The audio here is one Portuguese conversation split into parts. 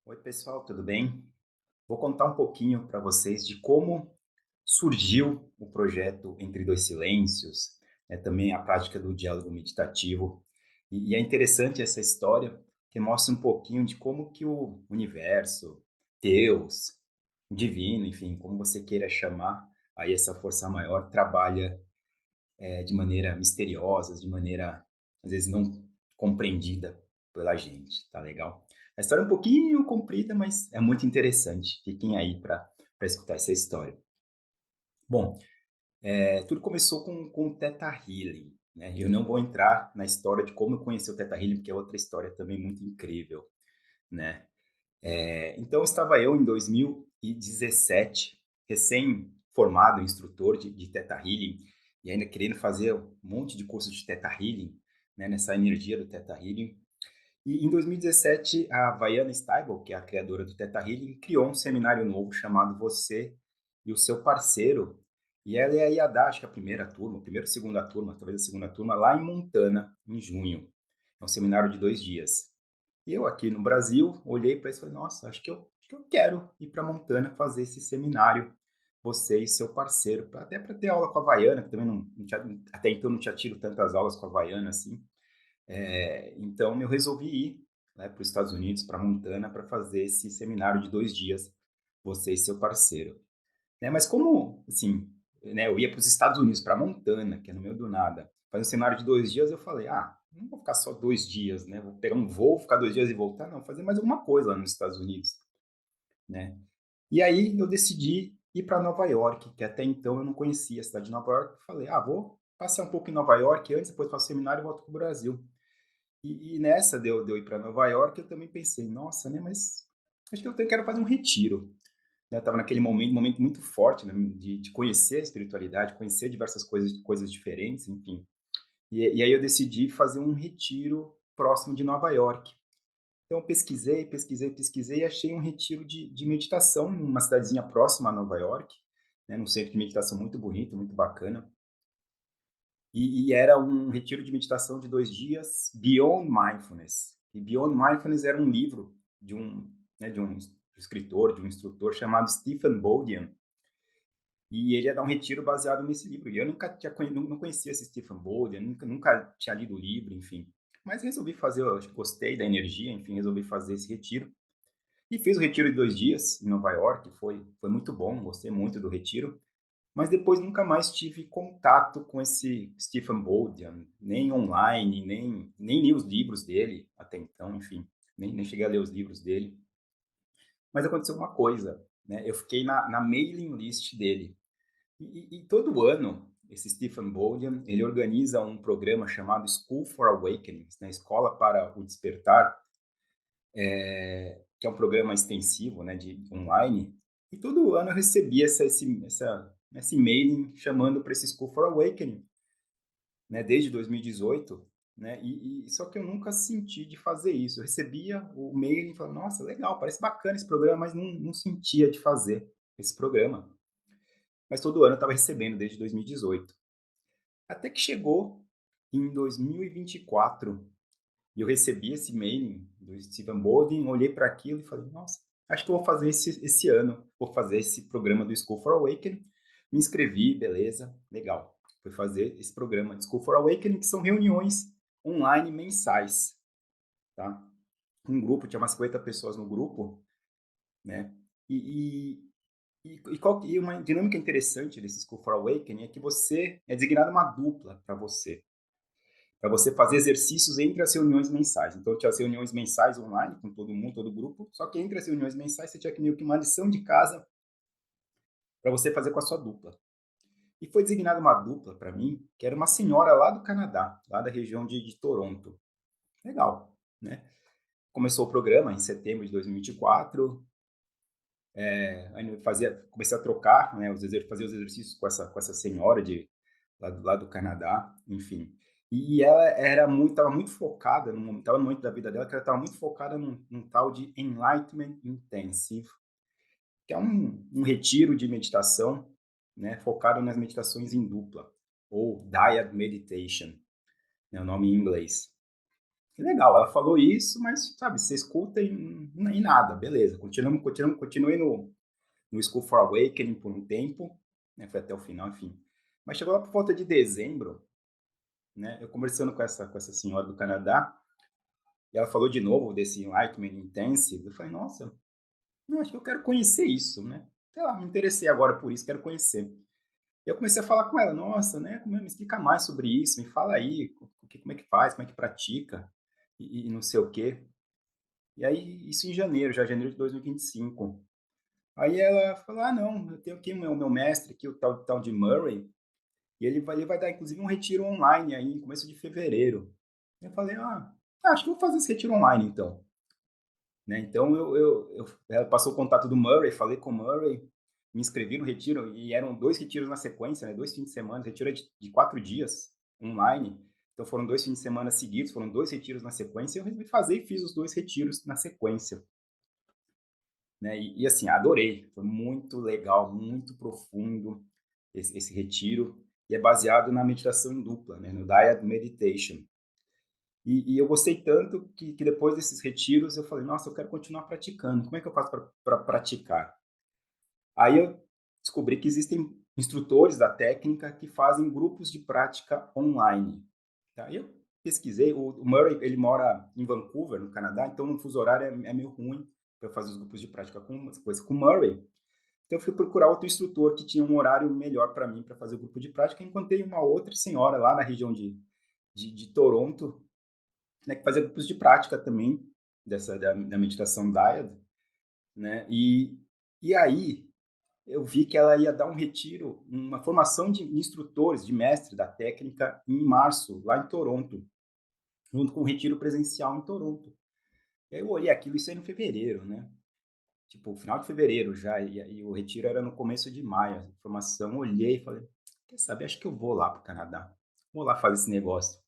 Oi, pessoal, tudo bem? Vou contar um pouquinho para vocês de como surgiu o projeto Entre Dois Silêncios, também a prática do diálogo meditativo. E é interessante essa história que mostra um pouquinho de como que o universo, Deus, o divino, enfim, como você queira chamar, aí essa força maior trabalha de maneira misteriosa, de maneira às vezes não compreendida pela gente, tá legal? A história é um pouquinho comprida, mas é muito interessante. Fiquem aí para escutar essa história. Bom, tudo começou com o Theta Healing, né? Eu não vou entrar na história de como eu conheci o Theta Healing, porque é outra história também muito incrível, né? Então, estava eu em 2017, recém-formado instrutor de Theta Healing, e ainda querendo fazer um monte de curso de Theta Healing, né, nessa energia do Theta Healing. E em 2017, a Vaiana Steibel, que é a criadora do Theta Healing, criou um seminário novo chamado Você e o Seu Parceiro. E ela ia dar, acho que a primeira turma, a primeira ou segunda turma, talvez a segunda turma, lá em Montana, em junho. É um seminário de 2 dias. E eu aqui no Brasil, olhei para isso e falei, nossa, acho que eu quero ir para Montana fazer esse seminário, você e seu parceiro, até para ter aula com a Havaiana, que também não tinha, até então não tinha tido tantas aulas com a Havaiana assim. Então eu resolvi ir, né, para os Estados Unidos, para Montana, para fazer esse seminário de 2 dias, você e seu parceiro. Né, mas como, assim, né, eu ia para os Estados Unidos, para Montana, que é no meio do nada, fazer um seminário de 2 dias, eu falei, não vou ficar só 2 dias, né? Vou pegar um voo, ficar 2 dias e voltar, não, fazer mais alguma coisa lá nos Estados Unidos, né? E aí eu decidi ir para Nova York, que até então eu não conhecia a cidade de Nova York. Falei, vou passear um pouco em Nova York antes, depois faço seminário e volto para o Brasil. E nessa de eu ir para Nova York, eu também pensei, nossa, né, mas acho que quero fazer um retiro. Né? Eu estava naquele momento muito forte, né, de conhecer a espiritualidade, conhecer diversas coisas diferentes, enfim. E aí eu decidi fazer um retiro próximo de Nova York. Então, eu pesquisei e achei um retiro de meditação numa cidadezinha próxima a Nova York, né, num centro de meditação muito bonito, muito bacana. E era um retiro de meditação de 2 dias, Beyond Mindfulness. E Beyond Mindfulness era um livro de um escritor, de um instrutor chamado Stephen Bodian. E ele ia dar um retiro baseado nesse livro. E eu nunca tinha, não conhecia esse Stephen Bodian, nunca tinha lido o livro, enfim. Mas resolvi fazer, eu acho que gostei da energia, enfim, resolvi fazer esse retiro. E fiz o retiro de 2 dias em Nova York, foi muito bom, gostei muito do retiro. Mas depois nunca mais tive contato com esse Stephen Bodian, nem online, nem li os livros dele até então, enfim, nem cheguei a ler os livros dele. Mas aconteceu uma coisa, né? Eu fiquei na mailing list dele. E todo ano, esse Stephen Bodian, ele organiza um programa chamado School for Awakenings, né? Escola para o Despertar, que é um programa extensivo, né, de online. E todo ano eu recebia esse e-mail chamando para esse School for Awakening, né, desde 2018, né, só que eu nunca senti de fazer isso. Eu recebia o e-mail e falava, nossa, legal, parece bacana esse programa, mas não sentia de fazer esse programa. Mas todo ano eu estava recebendo desde 2018. Até que chegou em 2024 e eu recebi esse e-mail do Stephen Bowden, olhei para aquilo e falei, nossa, acho que eu vou fazer esse ano, vou fazer esse programa do School for Awakening. Me inscrevi, beleza, legal. Fui fazer esse programa de School for Awakening, que são reuniões online mensais, tá? Um grupo, tinha umas 50 pessoas no grupo, né? E uma dinâmica interessante desse School for Awakening é que você é designado uma dupla para você fazer exercícios entre as reuniões mensais. Então, tinha as reuniões mensais online com todo mundo, todo o grupo, só que entre as reuniões mensais você tinha que meio que uma lição de casa para você fazer com a sua dupla. E foi designada uma dupla para mim, que era uma senhora lá do Canadá, lá da região de Toronto. Legal, né? Começou o programa em setembro de 2024, comecei a trocar, né, fazer os exercícios com essa senhora lá do Canadá, enfim. E ela estava muito focada, estava no momento da vida dela que ela estava muito focada num tal de Enlightenment Intensive, que é um retiro de meditação, né, focado nas meditações em dupla, ou Dyad Meditation, né, o nome em inglês. Legal, ela falou isso, mas, sabe, você escuta e nada, beleza. Continuei no School for Awakening por um tempo, né, foi até o final, enfim. Mas chegou lá por volta de dezembro, né, eu conversando com essa senhora do Canadá, e ela falou de novo desse Enlightenment Intensive, eu falei: "Nossa, eu acho que eu quero conhecer isso, né". Sei lá, me interessei agora por isso, quero conhecer. E eu comecei a falar com ela: "Nossa, né, me explica mais sobre isso, me fala aí, como é que faz, como é que pratica, e não sei o quê". E aí, isso em janeiro, já janeiro de 2025. Aí ela falou: "Ah, não, eu tenho aqui o meu mestre aqui, o tal de Murray, e ele vai dar inclusive um retiro online aí em começo de fevereiro". Eu falei: "Ah, acho que eu vou fazer esse retiro online então", né. Então ela passou o contato do Murray, falei com o Murray, me inscrevi no retiro e eram 2 retiros na sequência, né, 2 fins de semana, o retiro é de 4 dias, online. Então foram 2 fins de semana seguidos, foram 2 retiros na sequência, e eu resolvi fazer e fiz os 2 retiros na sequência. Né? E assim, adorei, foi muito legal, muito profundo esse retiro, e é baseado na meditação em dupla, né? No Dyad Meditation. E eu gostei tanto que depois desses retiros eu falei, nossa, eu quero continuar praticando, como é que eu faço para praticar? Aí eu descobri que existem instrutores da técnica que fazem grupos de prática online. Tá? E eu pesquisei, o Murray, ele mora em Vancouver, no Canadá, então o fuso horário é meio ruim para fazer os grupos de prática com o Murray. Então eu fui procurar outro instrutor que tinha um horário melhor para mim para fazer o grupo de prática. Encontrei uma outra senhora lá na região de Toronto, né, que fazia grupos de prática também da meditação Dyad, né? E aí eu vi que ela ia dar um retiro, uma formação de instrutores, de mestre da técnica em março, lá em Toronto, junto com um retiro presencial em Toronto. E aí eu olhei aquilo, isso aí no fevereiro, né? Tipo, final de fevereiro já, e o retiro era no começo de maio, a formação. Olhei e falei, quer saber, acho que eu vou lá para o Canadá, vou lá fazer esse negócio.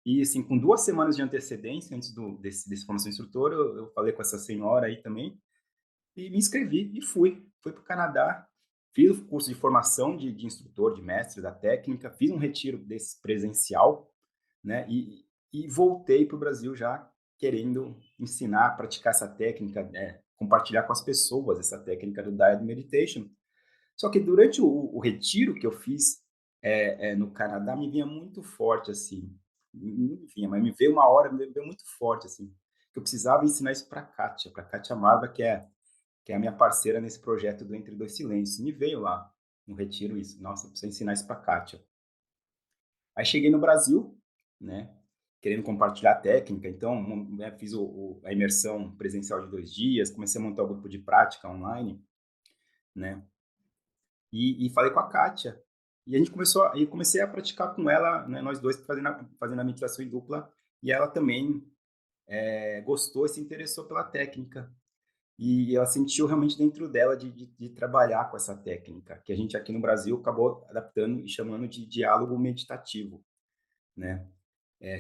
E assim, com 2 semanas de antecedência, antes desse formação instrutor, eu falei com essa senhora aí também, e me inscrevi, e fui para o Canadá, fiz o curso de formação de instrutor, de mestre da técnica, fiz um retiro desse presencial, né, e voltei para o Brasil já querendo ensinar, praticar essa técnica, né, compartilhar com as pessoas essa técnica do Diet Meditation. Só que durante o retiro que eu fiz no Canadá, me vinha muito forte, assim, não me vinha, mas me veio uma hora, me veio muito forte, assim, que eu precisava ensinar isso para Kátia Marva, que é a minha parceira nesse projeto do Entre Dois Silêncios. Me veio lá no retiro isso. Nossa, eu preciso ensinar isso para Kátia. Aí cheguei no Brasil, né, querendo compartilhar a técnica, então né, fiz a imersão presencial de 2 dias, comecei a montar o grupo de prática online, né, e falei com a Kátia. E a gente comecei a praticar com ela, né, nós dois fazendo a meditação em dupla, e ela também gostou e se interessou pela técnica. E ela sentiu realmente dentro dela de trabalhar com essa técnica, que a gente aqui no Brasil acabou adaptando e chamando de diálogo meditativo, né?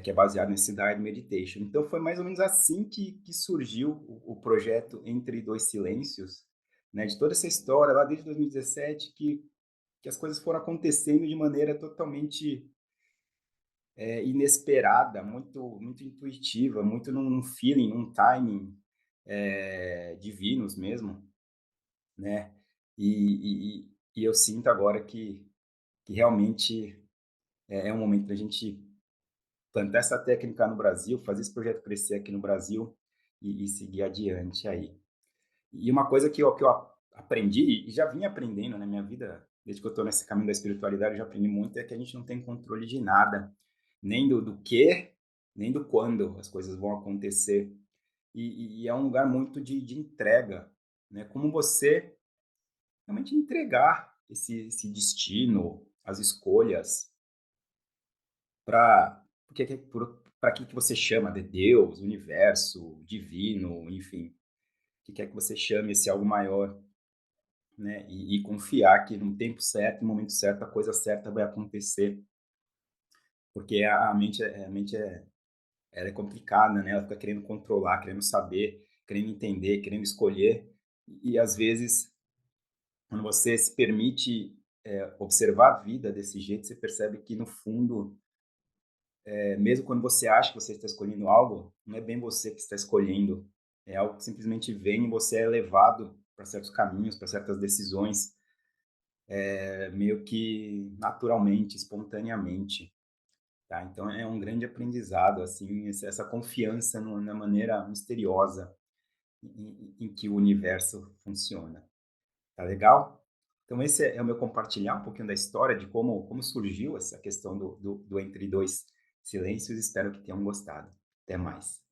Que é baseado nesse Guided Meditation. Então foi mais ou menos assim que surgiu o projeto Entre Dois Silêncios, né? De toda essa história lá desde 2017 que as coisas foram acontecendo de maneira totalmente inesperada, muito intuitiva, muito num feeling, num timing divinos mesmo, né? E eu sinto agora que realmente é um momento da gente plantar essa técnica no Brasil, fazer esse projeto crescer aqui no Brasil e seguir adiante aí. E uma coisa que eu aprendi, e já vinha aprendendo na minha vida, desde que eu estou nesse caminho da espiritualidade, eu já aprendi muito, é que a gente não tem controle de nada, nem do que, nem do quando as coisas vão acontecer. E é um lugar muito de entrega, né? Como você realmente entregar esse destino, as escolhas, para para aquilo que você chama de Deus, universo, divino, enfim, que quer que você chame esse algo maior, né? E confiar que no tempo certo, no momento certo, a coisa certa vai acontecer, porque a mente ela é complicada, né? Ela fica querendo controlar, querendo saber, querendo entender, querendo escolher, e às vezes quando você se permite observar a vida desse jeito, você percebe que no fundo mesmo quando você acha que você está escolhendo algo, não é bem você que está escolhendo, é algo que simplesmente vem e você é levado para certos caminhos, para certas decisões, meio que naturalmente, espontaneamente, tá? Então é um grande aprendizado, assim, essa confiança na maneira misteriosa em que o universo funciona. Tá legal? Então esse é o meu compartilhar um pouquinho da história de como surgiu essa questão do Entre Dois Silêncios. Espero que tenham gostado. Até mais.